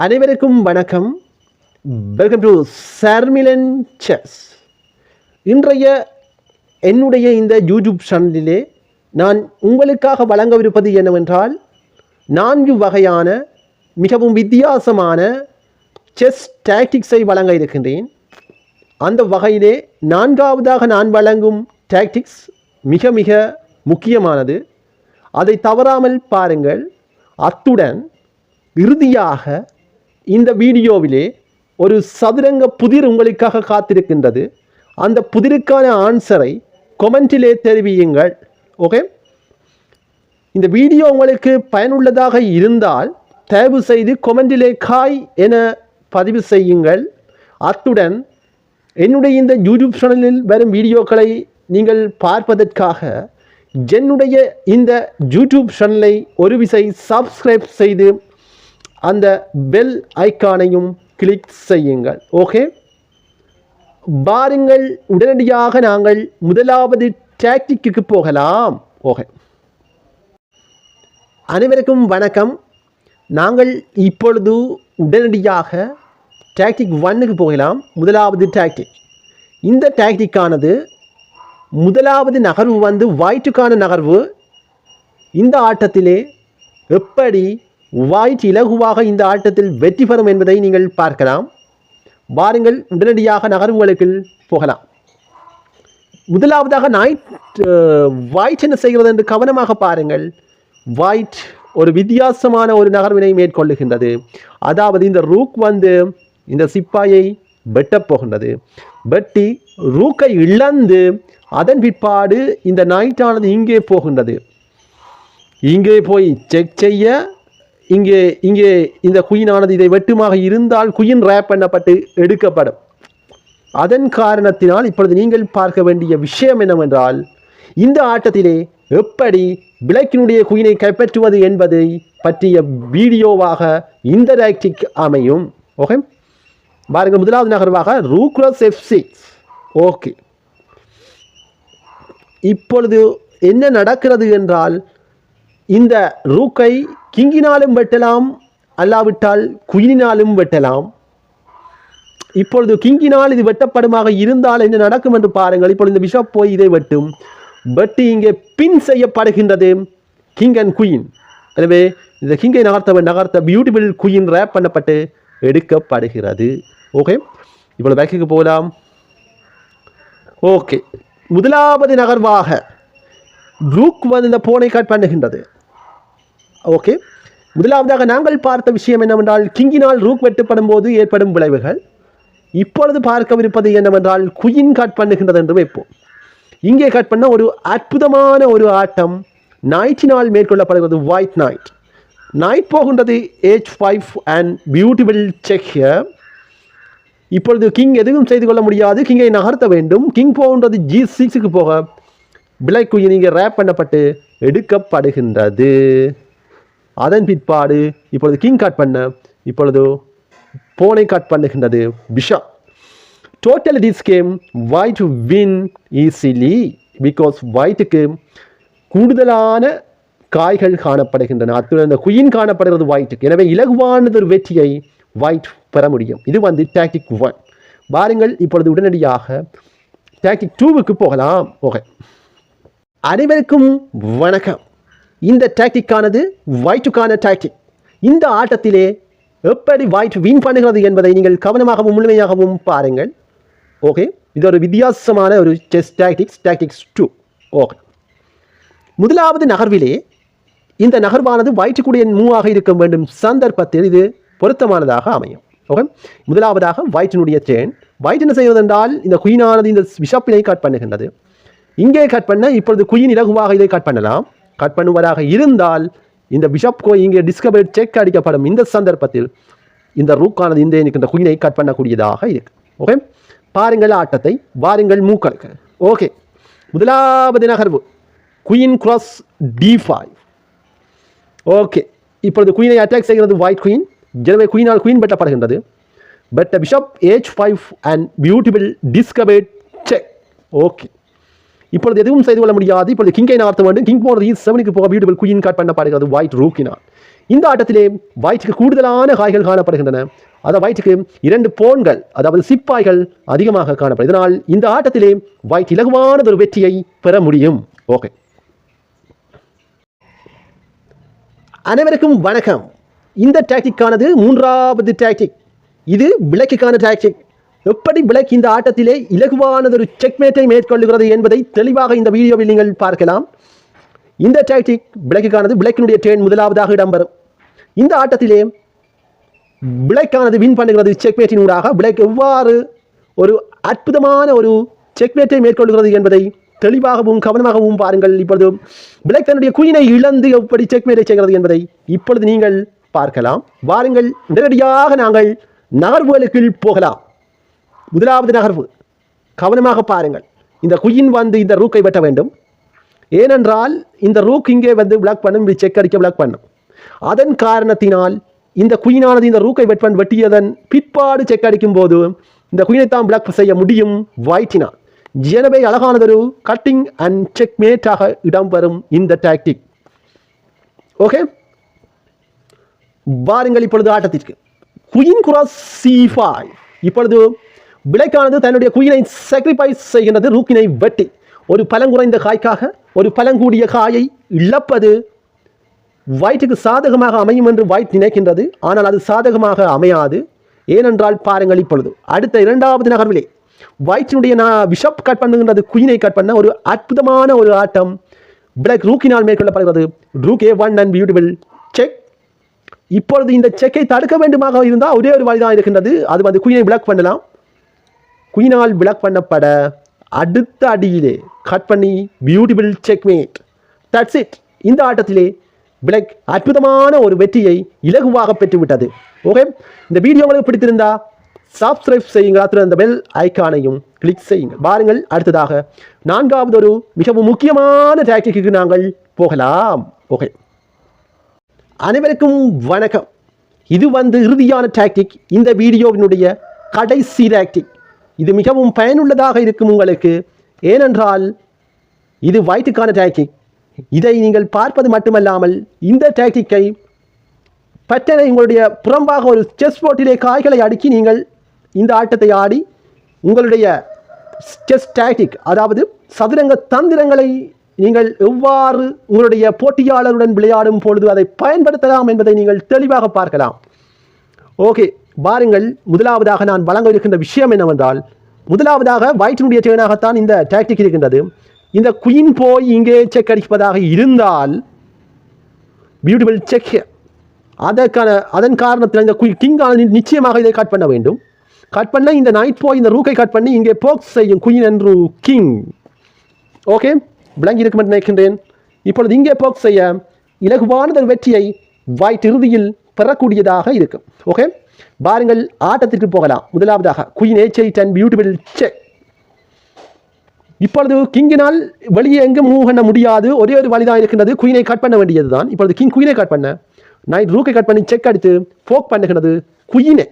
அனைவருக்கும் வணக்கம். Welcome to Sharmilan chess. இன்றைய என்னுடைய இந்த யூடியூப் சேனலிலே நான் உங்களுக்காக வழங்கவிருப்பது என்னவென்றால் 4 வகையான மிகவும் வித்தியாசமான செஸ் டாக்டிக்ஸை வழங்க இருக்கின்றேன். அந்த வகையிலே 4வதாக நான் வழங்கும் டாக்டிக்ஸ் மிக மிக முக்கியமானது. அதை தவறாமல் பாருங்கள். அத்துடன் இறுதியாக இந்த வீடியோவிலே ஒரு சதுரங்க புதிர் உங்களுக்காக காத்திருக்கின்றது. அந்த புதிருக்கான ஆன்சரை கொமெண்டிலே தெரிவியுங்கள். ஓகே, இந்த வீடியோ உங்களுக்கு பயனுள்ளதாக இருந்தால் தயவு செய்து கொமெண்டிலே காய் என பதிவு செய்யுங்கள். அத்துடன் என்னுடைய இந்த யூடியூப் சேனலில் வரும் வீடியோக்களை நீங்கள் பார்ப்பதற்காக என்னுடைய இந்த யூடியூப் சேனலை ஒரு விசை சப்ஸ்கிரைப் செய்து அந்த பெல் ஐக்கானையும் கிளிக் செய்யுங்கள். ஓகே, பாருங்கள், உடனடியாக நாங்கள் முதலாவது டாக்டிக்கு போகலாம். ஓகே, அனைவருக்கும் வணக்கம். நாங்கள் இப்பொழுது உடனடியாக டாக்டிக் 1க்கு போகலாம். முதலாவது டாக்டிக். இந்த டாக்டிக்கானது முதலாவது நகர்வு ஒயிட்டுக்கான நகர்வு. இந்த ஆட்டத்திலே எப்படி ஒயிட் இலகுவாக இந்த ஆட்டத்தில் வெற்றி பெறும் என்பதை நீங்கள் பார்க்கலாம். வாருங்கள், உடனடியாக நகர்வுகளுக்கு போகலாம். முதலாவதாக ஒயிட் என்ன செய்கிறது என்று கவனமாக பாருங்கள். ஒயிட் ஒரு வித்தியாசமான ஒரு நகர்வினை மேற்கொள்ளுகின்றது. அதாவது இந்த ரூக் இந்த சிப்பாயை வெட்டப் போகின்றது. வெட்டி ரூக்கை இழந்து அதன் பிற்பாடு இந்த நைட்டானது இங்கே போகின்றது. இங்கே போய் செக் செய்ய இங்கே இந்த குயினானது இதை வெட்டுமாக இருந்தால் குயின் ரேப் பண்ணப்பட்டு எடுக்கப்படும். அதன் காரணத்தினால் இப்பொழுது நீங்கள் பார்க்க வேண்டிய விஷயம் என்னவென்றால், இந்த ஆட்டத்திலே எப்படி பிளாக்கினுடைய குயினை கைப்பற்றுவது என்பதை பற்றிய வீடியோவாக இந்த டாக்டிக் அமையும். ஓகே, பாருங்கள், முதலாவது நகர்வாக ரூக் F6. ஓகே, இப்பொழுது என்ன நடக்கிறது என்றால், இந்த ரூக்கை கிங்கினாலும் வெட்டலாம், அல்லாவிட்டால் குயினாலும் வெட்டலாம். இப்பொழுது கிங்கினால் இது வெட்டப்படுமாக இருந்தால் என்ன நடக்கும் என்று பாருங்கள். இப்பொழுது இந்த பிஷப் போய் இதை வெட்டும். வெட்டி இங்கே பின் செய்யப்படுகின்றது கிங் அண்ட் குயின். எனவே இந்த கிங்கை நகர்த்த பியூட்டிஃபுல் குயின் ரேப் பண்ணப்பட்டு எடுக்கப்படுகிறது. ஓகே, இப்பொழுது பேக்குக்கு போகலாம். ஓகே, முதலாவது நகர்வாக ரூக் இந்த போனை கட் பண்ணுகின்றது. ஓகே, முதலாவதாக நாங்கள் பார்த்த விஷயம் என்னவென்றால், கிங்கினால் ரூக் வெட்டப்படும் போது ஏற்படும் விளைவுகள். இப்பொழுது பார்க்கவிருப்பது என்னவென்றால், குயின் கட் பண்ணுகின்றது என்று வைப்போம். இங்கே கட் பண்ண ஒரு அற்புதமான ஒரு ஆட்டம் நைட்டினால் மேற்கொள்ளப்படுகிறது. ஒயிட் நைட் போகின்றது H5 and beautiful check here. இப்பொழுது கிங் எதுவும் செய்து கொள்ள முடியாது, கிங்கை நகர்த்த வேண்டும். கிங் போகின்றது G6க்கு போக பிளாக் குயின் இங்கே ரேப் பண்ணப்பட்டு எடுக்கப்படுகின்றது. அதன் பிற்பாடு இப்பொழுது கிங் கட் பண்ண இப்பொழுது போனை கட் பண்ணுகின்றது bishop. Totally this game white win easily because whiteக்கு கூடுதலான காய்கள் காணப்படுகின்றன. அத்துடன் இந்த குயின் காணப்படுகிறது ஒயிட்டுக்கு. எனவே இலகுவானது ஒரு வெற்றியை ஒயிட் பெற முடியும். இது டாக்டிக் 1. பாருங்கள், இப்பொழுது உடனடியாக டாக்டிக் 2க்கு போகலாம். ஓகே, அனைவருக்கும் வணக்கம். இந்த டாக்டிக்கானது ஒயிட்டுக்கான டாக்டிக். இந்த ஆட்டத்திலே எப்படி ஒயிட் வின் பண்ணுகிறது என்பதை நீங்கள் கவனமாகவும் முழுமையாகவும் பாருங்கள். ஓகே, இது ஒரு வித்தியாசமான ஒரு செஸ் டாக்டிக்ஸ் 2. ஓகே, முதலாவது நகர்விலே இந்த நகர்வானது ஒயிட்டுக்குடைய மூவாக இருக்க வேண்டும். சந்தர்ப்பத்தில் இது பொருத்தமானதாக அமையும். ஓகே, முதலாவதாக ஒயிட்டினுடைய சேன். ஒயிட் என்ன செய்வது என்றால், இந்த குயினானது இந்த பிஷப்பினை கட் பண்ணுகின்றது. இங்கே கட் பண்ண இப்பொழுது குயின் இலகுவாக இதை கட் பண்ணலாம். கட் பண்ணுவதாக இருந்தால் இந்த பிஷப் இங்கே டிஸ்கவர் செக் அடிக்கப்படும். இந்த சந்தர்ப்பத்தில் இந்த ரூக்கானது இந்த குயினை கட் பண்ணக்கூடியதாக இருக்கு. ஓகே, பாருங்கள் ஆட்டத்தை, பாருங்கள் மூக்களுக்கு. ஓகே, முதலாவது நகர்வு குயின் கிராஸ் D5. ஓகே, இப்பொழுது குயினை அட்டாக் செய்கிறது ஒயிட் குயின். எனவே குயினால் குயின் வெட்டப்படுகின்றது. But bishop H5 and beautiful discover check. Okay, இப்பொழுது எதுவும் செய்து கொள்ள முடியாது. இப்பொழுது கிங்கை நகர்த்த வேண்டும். கிங் போனது E7க்கு போக பியூட்டிஃபுல் குயின் கட் பண்ணப்படுகிறது ஒயிட் ரூக்கினால். இந்த ஆட்டத்திலே ஒயிட்டுக்கு கூடுதலான காய்கள் காணப்படுகின்றன. அதாவது ஒயிட்டுக்கு 2 போன்கள் அதாவது சிப்பாய்கள் அதிகமாக காணப்படும். இதனால் இந்த ஆட்டத்திலே ஒயிட் இலகுவான ஒரு வெற்றியை பெற முடியும். ஓகே, அனைவருக்கும் வணக்கம். இந்த டாக்டிக்கானது 3வது டாக்டிக். இது பிளாக்குக்கான டாக்டிக். எப்படி பிளாக் இந்த ஆட்டத்திலே இலகுவானதொரு செக்மேட்டை மேற்கொள்ளுகிறது என்பதை தெளிவாக இந்த வீடியோவில் நீங்கள் பார்க்கலாம். இந்த டாக்டிக் பிளாக்குக்கானது. பிளாக்கினுடைய டேர்ன் முதலாவதாக இடம்பெறும். இந்த ஆட்டத்திலே பிளாக்கானது வின் பண்ணுகிறது செக்மேட்டின் ஊடாக. பிளாக் எவ்வாறு ஒரு அற்புதமான ஒரு செக்மேட்டை மேற்கொள்கிறது என்பதை தெளிவாகவும் கவனமாகவும் பாருங்கள். இப்பொழுது பிளாக் தன்னுடைய குயினை இழந்து எப்படி செக்மேட்டை செய்கிறது என்பதை இப்பொழுது நீங்கள் பார்க்கலாம். வாருங்கள், உடனடியாக நாங்கள் நகர்வுகளுக்கு போகலாம். முதலாவது நகர்வு, கவனமாக பாருங்கள். இந்த குயின் வந்து இந்த ரூக்கை வெட்ட வேண்டும். ஏனென்றால் இந்த ரூக் இங்கே வந்து பிளாக் பண்ணும், செக் அடிக்க பிளாக் பண்ணும். அதன் காரணத்தினால் இந்த குயினானது இந்த ரூக்கை வெட்டியதன் பிற்பாடு செக் அடிக்கும் போது இந்த குயினை தான் பிளாக் செய்ய முடியும் ஒயிட்டினால். எனவே அழகானதொரு கட்டிங் அண்ட் செக் மேட்டாக இடம்பெறும் இந்த டாக்டிக். ஓகே, பாருங்கள் இப்பொழுது ஆட்டத்திற்கு. Queen cross C5. இப்பொழுது பிளாக்கானது தன்னுடைய குயினை சாக்ரிஃபைஸ் செய்கின்றது ரூக்கினை வெட்டி. ஒரு பலங்குறைந்த காய்க்காக ஒரு பலங்கூடிய காயை இழப்பது ஒயிட்டுக்கு சாதகமாக அமையும் என்று ஒயிட் நினைக்கின்றது. ஆனால் அது சாதகமாக அமையாது. ஏனென்றால் பாருங்கள், இப்பொழுது அடுத்த 2வது நகர்விலே ஒயிட்டினுடைய பிஷப் கட் பண்ணுகின்றது, குயினை கட் பண்ண ஒரு அற்புதமான ஒரு ஆட்டம் பிளாக் ரூக்கினால் மேற்கொள்ளப்படுகிறது. Rook A1 and beautiful check. இப்பொழுது இந்த செக்கை தடுக்க வேண்டுமாக இருந்தால் ஒரே ஒரு வழிதான் இருக்கின்றது. அது வந்து குயினை பிளாக் பண்ணலாம். குயினால் பிளாக் பண்ணப்பட அடுத்த அடியிலே கட் பண்ணி பியூட்டிஃபுல் செக்மேட். That's it. இந்த ஆட்டத்திலே பிளாக் அற்புதமான ஒரு வெற்றியை இலகுவாக பெற்றுவிட்டது. ஓகே, இந்த வீடியோ உங்களுக்கு பிடித்திருந்தா சப்ஸ்கிரைப் செய்யுங்கள். அந்த பெல் ஐக்கானையும் கிளிக் செய்யுங்கள். பாருங்கள், அடுத்ததாக 4வது ஒரு மிகவும் முக்கியமான டாக்டிக்கு நாங்கள் போகலாம். ஓகே, அனைவருக்கும் வணக்கம். இது வந்து இறுதியான டாக்டிக், இந்த வீடியோவினுடைய கடைசி டாக்டிக். இது மிகவும் பயனுள்ளதாக இருக்கும் உங்களுக்கு. ஏனென்றால் இது ஒயிட்டுக்கான டாக்டிக். இதை நீங்கள் பார்ப்பது மட்டுமல்லாமல் இந்த டாக்டிக்கை பட்டனை உங்களுடைய புறம்பாக ஒரு செஸ் போர்ட்டிலே காய்களை அடுக்கி நீங்கள் இந்த ஆட்டத்தை ஆடி உங்களுடைய செஸ் டாக்டிக் அதாவது சதுரங்க தந்திரங்களை நீங்கள் எவ்வாறு உங்களுடைய போட்டியாளருடன் விளையாடும் பொழுது அதை பயன்படுத்தலாம் என்பதை நீங்கள் தெளிவாக பார்க்கலாம். ஓகே, பாருங்கள், முதலாவதாக நான் வழங்க இருக்கின்ற விஷயம் என்னவென்றால், முதலாவதாக ஒயிட்டினுடைய டேர்னாகத்தான் இந்த டாக்டிக் இருக்கின்றது. இந்த குயின் போய் இங்கே செக் அடிப்பதாக இருந்தால் பியூட்டிஃபுல் செக். அதன் காரணத்தில் இந்த கிங்கால் நிச்சயமாக இதை கட் பண்ண வேண்டும். கட் பண்ண இந்த நைட் போய் இந்த ரூக்கை கட் பண்ணி இங்கே போக்ஸ் செய்யும் குயின் என்று கிங். ஓகே, விளங்கி இருக்கும் நினைக்கின்றேன். இப்பொழுது இங்கே போக்ஸ் செய்ய இலகுவான வெற்றியை ஒயிட் இறுதியில் பெறக்கூடியதாக இருக்கும். ஓகே, பாருங்கள், ஆட்டத்திற்கு போகலாம். முதலாவதாக queen H8 and beautiful check. இப்பொழுது கிங்கினால் வெளியே எங்கும் மூவ் பண்ண முடியாது. ஒரே ஒரு வழிதான் இருக்கின்றது, குயினை கட் பண்ண வேண்டியது தான். இப்பொழுது கிங் குயினை கட் பண்ண நைட் ரூக்கை கட் பண்ணி செக் அடித்து போக் பண்ணுகிறது குயினை.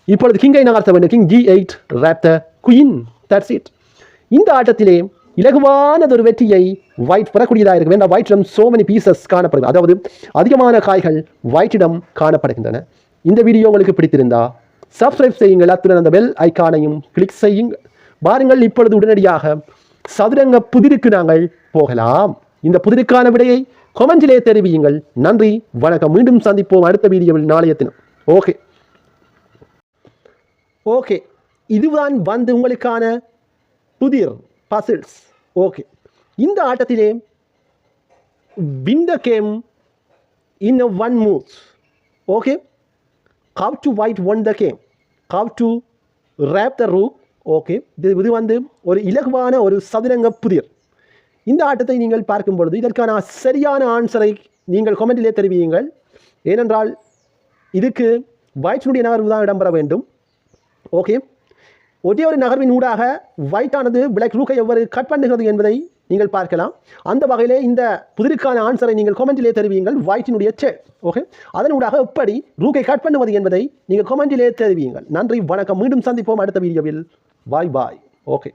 இப்பொழுது கிங்கை நகர்த்த வேண்டும். King G8 wrap the queen. That's it. இந்த ஆட்டத்திலே இலகுவானதொரு வெற்றியை ஒயிட் பெறக்கூடியதாக இருக்க வேண்டும். ஒயிட்டிடம் சோ மெனி பீசஸ் காணப்படுகிறது, அதாவது அதிகமான காய்கள் ஒயிட்டிடம் காணப்படுகின்றன. இந்த வீடியோ உங்களுக்கு பிடித்திருந்தா சப்ஸ்கிரைப் செய்யுங்கள். அத்துடன் அந்த பெல் ஐக்கானையும் கிளிக் செய்யுங்கள். பாருங்கள், இப்பொழுது உடனடியாக சதுரங்க புதிருக்கு நாங்கள் போகலாம். இந்த புதிருக்கான விடையை கொமெண்டிலே தெரிவியுங்கள். நன்றி, வணக்கம். மீண்டும் சந்திப்போம் அடுத்த வீடியோவில் நாளைய தினம். ஓகே ஓகே, இதுதான் வந்து உங்களுக்கான புதிர் பசில்ஸ். ஓகே, இந்த ஆட்டத்திலே win the game in a one move. Okay, how to white won the game, how to wrap the rook. Okay, இது வந்து ஒரு இலகுவான ஒரு சதுரங்க புதிர். இந்த ஆட்டத்தை நீங்கள் பார்க்கும் பொழுது இதற்கான சரியான ஆன்சரை நீங்கள் கொமெண்டிலே தெரிவியுங்கள். ஏனென்றால் இதுக்கு ஒயிட்டினுடைய நகர்வு தான் இடம்பெற வேண்டும். ஓகே, ஒரே ஒரு நகர்வின் ஊடாக ஒயிட்டானது பிளாக் ரூக்கை எவ்வாறு கட் பண்ணுகிறது என்பதை நீங்கள் பார்க்கலாம். அந்த வகையிலே இந்த புதிருக்கான ஆன்சரை நீங்கள் கொமெண்டிலே தெரிவியுங்கள். ஒயிட்டினுடைய செக். ஓகே, அதன் ஊடாக எப்படி ரூக்கை கட் பண்ணுவது என்பதை நீங்கள் கொமெண்டிலே தெரிவியுங்கள். நன்றி, வணக்கம். மீண்டும் சந்திப்போம் அடுத்த வீடியோவில். பாய் பாய். ஓகே.